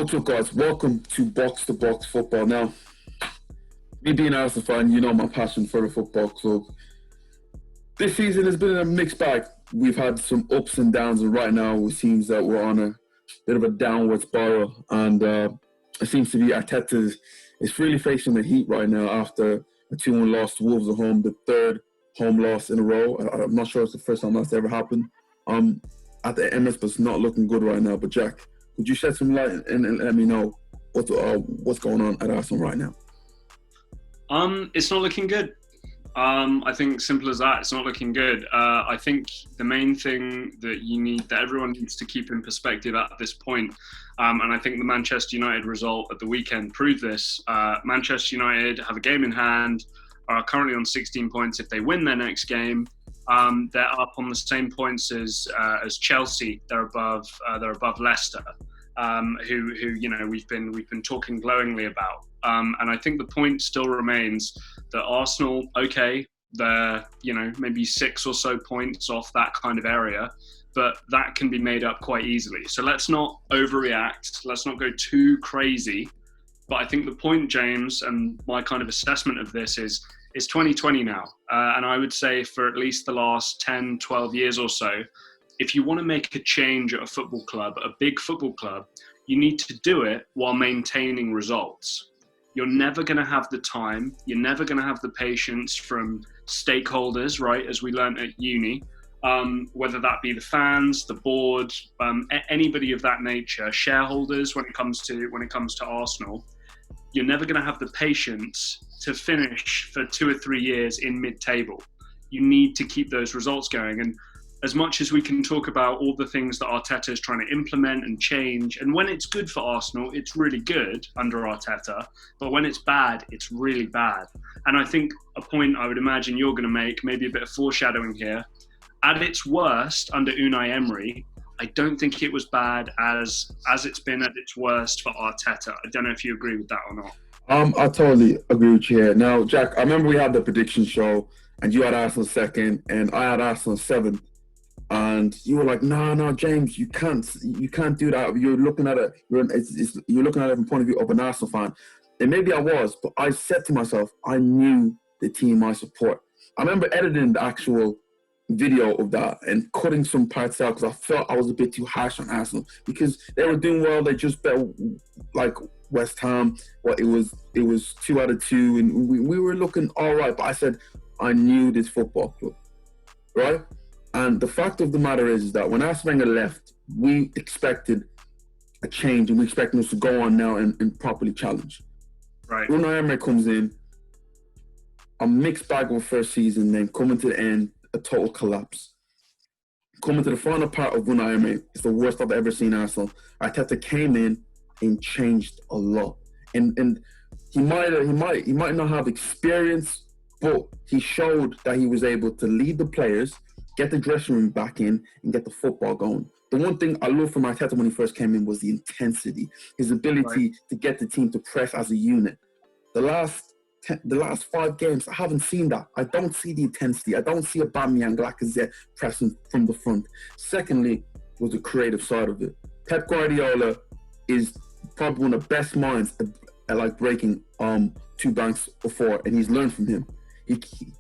What's up, guys? Welcome to Box to Box Football. Now, me being an Arsenal fan, you know my passion for the football club. This season has been a mixed bag. We've had some ups and downs, and right now it seems that we're on a bit of a downward spiral. And it seems to be Arteta is really facing the heat right now after a 2-1 loss to Wolves at home, the third home loss in a row. I'm not sure it's the first time that's ever happened at the Emirates, but it's not looking good right now. But Jack, would you shed some light and let me know what's going on at Arsenal right now? It's not looking good. I think simple as that. It's not looking good. I think the main thing that everyone needs to keep in perspective at this point, and I think the Manchester United result at the weekend proved this. Manchester United have a game in hand, are currently on 16 points. If they win their next game, they're up on the same points as Chelsea. They're above Leicester, who we've been talking glowingly about. And I think the point still remains that Arsenal, okay, they're maybe 6 or so points off that kind of area, but that can be made up quite easily. So let's not overreact. Let's not go too crazy. But I think the point, James, and my kind of assessment of this is 2020 now. And I would say for at least the last 10, 12 years or so, if you want to make a change at a football club, a big football club, you need to do it while maintaining results. You're never going to have the time. You're never going to have the patience from stakeholders, right? As we learned at uni, whether that be the fans, the board, anybody of that nature, shareholders. When it comes to Arsenal, you're never going to have the patience to finish for 2 or 3 years in mid-table. You need to keep those results going. And as much as we can talk about all the things that Arteta is trying to implement and change, and when it's good for Arsenal, it's really good under Arteta, but when it's bad, it's really bad. And I think a point I would imagine you're going to make, maybe a bit of foreshadowing here, at its worst under Unai Emery, I don't think it was bad as it's been at its worst for Arteta. I don't know if you agree with that or not. I totally agree with you here. Now, Jack, I remember we had the prediction show, and you had Arsenal second, and I had Arsenal seventh. And you were like, no, James, you can't do that. You're looking at it. You're looking at it from the point of view of an Arsenal fan. And maybe I was, but I said to myself, I knew the team I support. I remember editing the actual video of that and cutting some parts out because I felt I was a bit too harsh on Arsenal because they were doing well. They just bet like West Ham. Well, it was 2 out of 2, and we were looking all right. But I said I knew this football club, right? And the fact of the matter is that when Arsene Wenger left, we expected a change and we expected us to go on now and properly challenge. Right. Unai Emery comes in, a mixed bag of first season, then coming to the end, a total collapse. Coming to the final part of Unai Emery, it's the worst I've ever seen Arsenal. Arteta came in and changed a lot. And he might not have experience, but he showed that he was able to lead the players, get the dressing room back in, and get the football going. The one thing I loved from Arteta when he first came in was the intensity, his ability to get the team to press as a unit. The last 5 games, I haven't seen that. I don't see the intensity. I don't see Aubameyang, Lacazette pressing from the front. Secondly, was the creative side of it. Pep Guardiola is probably one of the best minds at like breaking 2 banks before, and he's learned from him.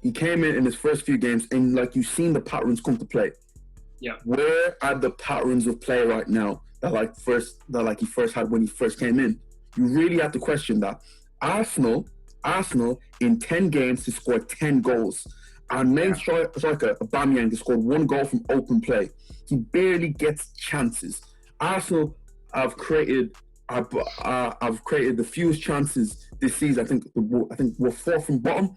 He came in his first few games, and like you've seen the patterns come to play. Yeah. Where are the patterns of play right now that he first had when he first came in? You really have to question that. Arsenal in 10 games has scored 10 goals. Our main striker, Aubameyang, has scored 1 goal from open play. He barely gets chances. Arsenal have created the fewest chances this season. I think we're 4th from bottom.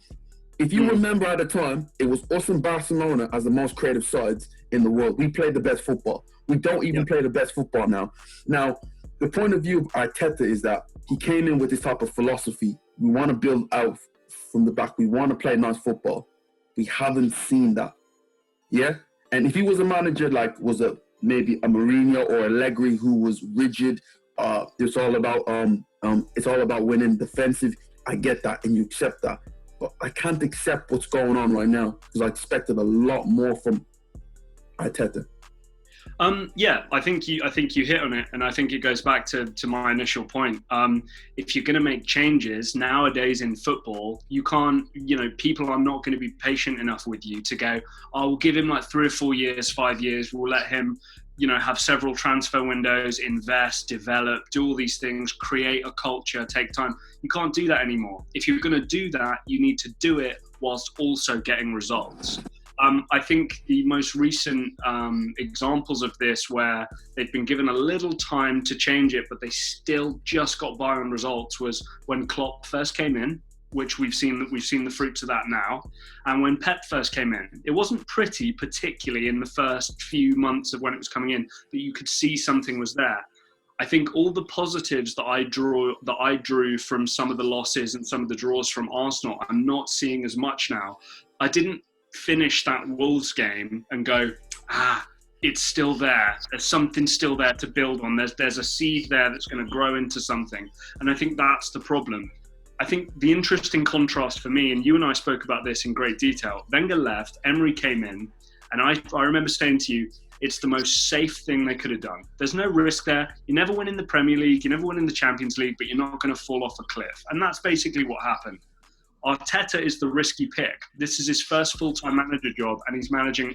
If you remember at the time, it was us and Barcelona as the most creative sides in the world. We played the best football. We don't even play the best football now. Now, the point of view of Arteta is that he came in with this type of philosophy. We want to build out from the back. We want to play nice football. We haven't seen that. Yeah? And if he was a manager maybe a Mourinho or Allegri who was rigid, it's all about winning defensive, I get that and you accept that. But I can't accept what's going on right now because I expected a lot more from Arteta. Yeah, I think you hit on it, and I think it goes back to my initial point. If you're going to make changes nowadays in football, you can't. People are not going to be patient enough with you to go, "Oh, we'll give him like 3 or 4 years, 5 years. We'll let him, have several transfer windows, invest, develop, do all these things, create a culture, take time." You can't do that anymore. If you're going to do that, you need to do it whilst also getting results. I think the most recent examples of this, where they've been given a little time to change it, but they still just got by on results, was when Klopp first came in, which we've seen the fruits of that now, and when Pep first came in. It wasn't pretty, particularly in the first few months of when it was coming in, but you could see something was there. I think all the positives that I drew from some of the losses and some of the draws from Arsenal, I'm not seeing as much now. I didn't finish that Wolves game and go, it's still there. There's something still there to build on. There's a seed there that's going to grow into something. And I think that's the problem. I think the interesting contrast for me, and you and I spoke about this in great detail, Wenger left, Emery came in, and I remember saying to you, it's the most safe thing they could have done. There's no risk there. You never win in the Premier League, you never win in the Champions League, but you're not going to fall off a cliff. And that's basically what happened. Arteta is the risky pick. This is his first full-time manager job, and he's managing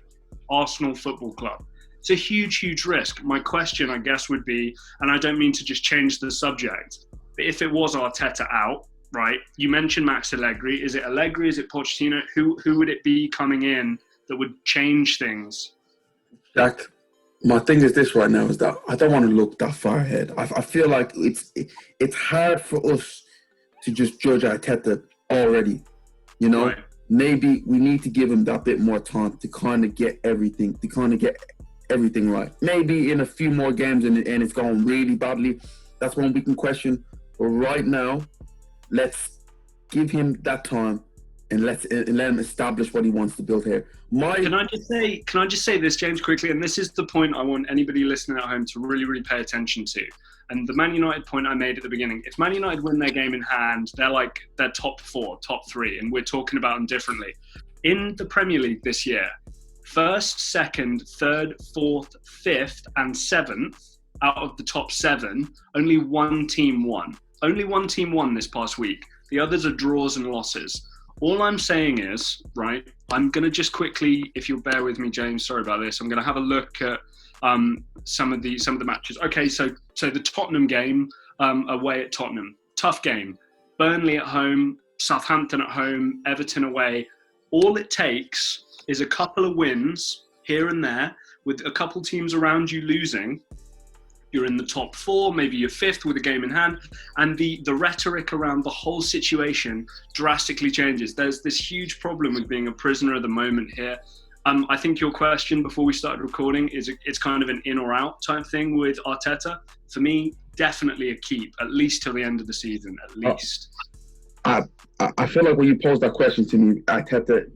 Arsenal Football Club. It's a huge, huge risk. My question, I guess, would be, and I don't mean to just change the subject, but if it was Arteta out, right? You mentioned Max Allegri. Is it Allegri? Is it Pochettino? Who would it be coming in that would change things? Jack, my thing is this right now, is that I don't want to look that far ahead. I feel like it's hard for us to just judge Arteta already. Right. Maybe we need to give him that bit more time to kind of get everything right. Maybe in a few more games and it's going really badly, that's when we can question. But right now, let's give him that time and let him establish what he wants to build here. Can I just say this, James, quickly? And this is the point I want anybody listening at home to really, really pay attention to. And the Man United point I made at the beginning, if Man United win their game in hand, they're top 4, top 3, and we're talking about them differently. In the Premier League this year, 1st, 2nd, 3rd, 4th, 5th, and 7th out of the top 7, only one team won. Only one team won this past week. The others are draws and losses. All I'm saying is, right, I'm going to just quickly, if you'll bear with me, James, sorry about this, I'm going to have a look at some of the matches. Okay, so the Tottenham game away at Tottenham, tough game. Burnley at home, Southampton at home, Everton away. All it takes is a couple of wins here and there, with a couple teams around you losing. You're in the top 4, maybe you're 5th with a game in hand, and the rhetoric around the whole situation drastically changes. There's this huge problem with being a prisoner of the moment here. I think your question before we started recording is it's kind of an in or out type thing with Arteta. For me, definitely a keep, at least till the end of the season, at least. I feel like when you pose that question to me, Arteta,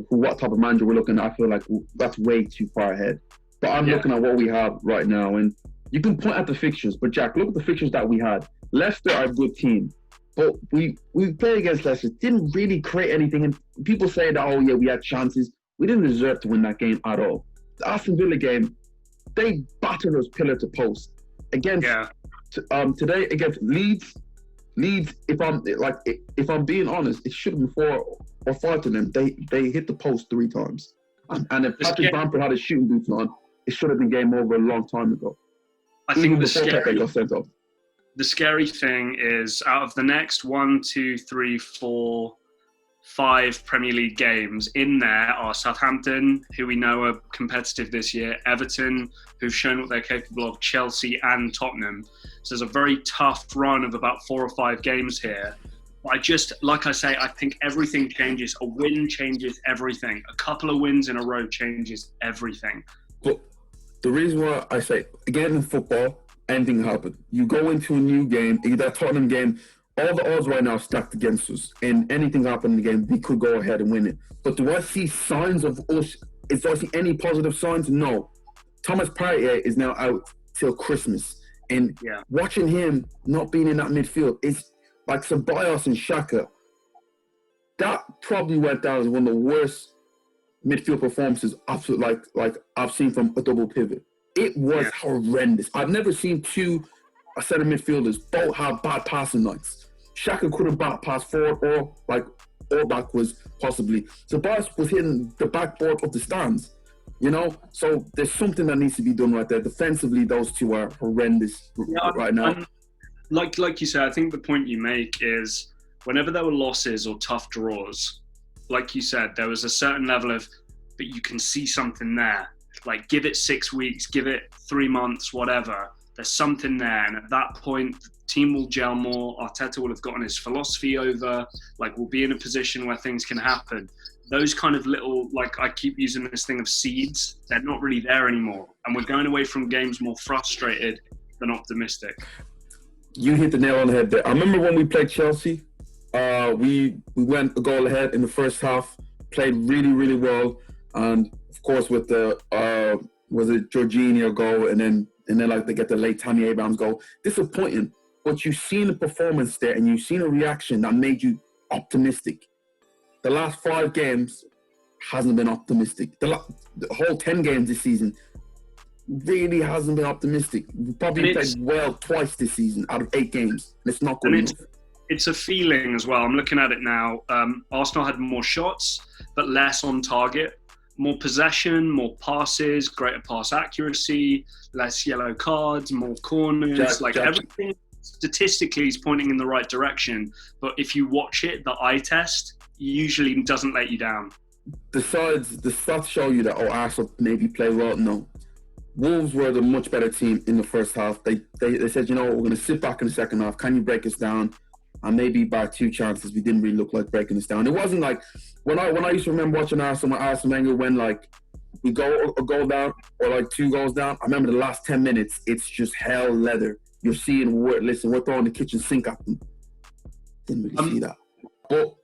what type of manager we're looking at, I feel like that's way too far ahead. But I'm looking at what we have right now, and you can point at the fixtures. But Jack, look at the fixtures that we had. Leicester are a good team, but we played against Leicester, didn't really create anything. And people say that, oh yeah, we had chances. We didn't deserve to win that game at all. The Aston Villa game, they battered us pillar to post. Against today against Leeds, if I'm being honest, it should have been 4 or 5 to them. They hit the post 3 times. And if Patrick Bamford had his shooting boots on, it should have been game over a long time ago. I think the scary thing is, out of the next 1, 2, 3, 4, 5 Premier League games, in there are Southampton, who we know are competitive this year, Everton, who've shown what they're capable of, Chelsea and Tottenham. So there's a very tough run of about 4 or 5 games here. Like I say, I think everything changes. A win changes everything. A couple of wins in a row changes everything. But the reason why I say, again, in football, anything happens. You go into a new game, that Tottenham game, all the odds right now are stacked against us, and anything happen in the game, we could go ahead and win it. But do I see signs of us? Do I see any positive signs? No. Thomas Partey is now out till Christmas, and watching him not being in that midfield is like Ceballos and Xhaka. That probably went down as one of the worst midfield performances absolutely like I've seen from a double pivot. It was horrendous. I've never seen two centre midfielders both have bad passing nights. Xhaka couldn't pass forward or backwards possibly. Tobias was hitting the backboard of the stands. You know, so there's something that needs to be done right there. Defensively, those two are horrendous right now. Like you said, I think the point you make is whenever there were losses or tough draws, like you said, there was a certain level of, but you can see something there. Like, give it 6 weeks, give it 3 months, whatever. There's something there. And at that point, the team will gel more. Arteta will have gotten his philosophy over. Like, we'll be in a position where things can happen. Those kind of little, like, I keep using this thing of seeds, they're not really there anymore. And we're going away from games more frustrated than optimistic. You hit the nail on the head there. I remember when we played Chelsea, we went a goal ahead in the first half, played really, really well. And of course, with the was it Jorginho goal, and then like they get the late Tammy Abrahams goal. Disappointing, but you've seen the performance there, and you've seen a reaction that made you optimistic. The last 5 games hasn't been optimistic. The whole 10 games this season really hasn't been optimistic. We probably played well twice this season out of 8 games, and it's not good enough. It's a feeling as well. I'm looking at it now. Arsenal had more shots, but less on target. More possession, more passes, greater pass accuracy, less yellow cards, more corners. Everything statistically is pointing in the right direction. But if you watch it, the eye test usually doesn't let you down. The stats show you that, Arsenal maybe play well. No. Wolves were the much better team in the first half. They said, we're going to sit back in the second half. Can you break us down? And maybe by 2 chances, we didn't really look like breaking us down. It wasn't like when I used to remember watching Arsenal, when Arsene Wenger, when like we go a goal down or like 2 goals down. I remember the last 10 minutes, it's just hell leather. You're seeing we're throwing the kitchen sink at them. Didn't really see that. But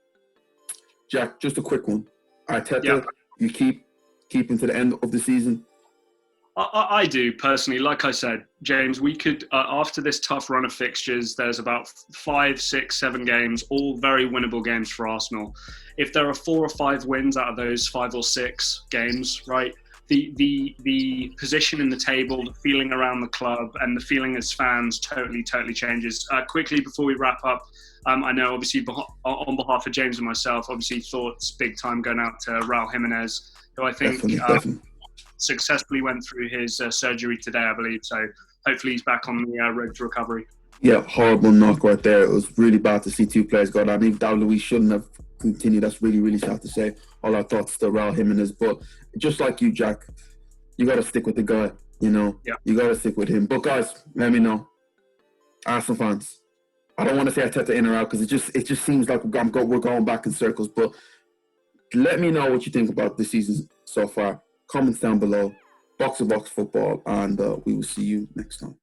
Jack, just a quick one. Arteta, you keep him to the end of the season. I do personally. Like I said, James, we could after this tough run of fixtures, there's about 5, 6, 7 games, all very winnable games for Arsenal. If there are 4 or 5 wins out of those 5 or 6 games, right, the position in the table, the feeling around the club, and the feeling as fans totally changes. Quickly before we wrap up, I know obviously on behalf of James and myself, obviously thoughts big time going out to Raul Jimenez, who I think. Definitely. Successfully went through his surgery today, I believe. So hopefully he's back on the road to recovery. Yeah, horrible knock right there. It was really bad to see 2 players go down. I think David Luiz shouldn't have continued. That's really, really sad to say. All our thoughts to Raul Jimenez. But just like you, Jack, you got to stick with the guy, Yeah. You got to stick with him. But guys, let me know. Arsenal fans, I don't want to say Arteta in or out because it just seems like we're going back in circles. But let me know what you think about this season so far. Comments down below. Box to Box Football, and we will see you next time.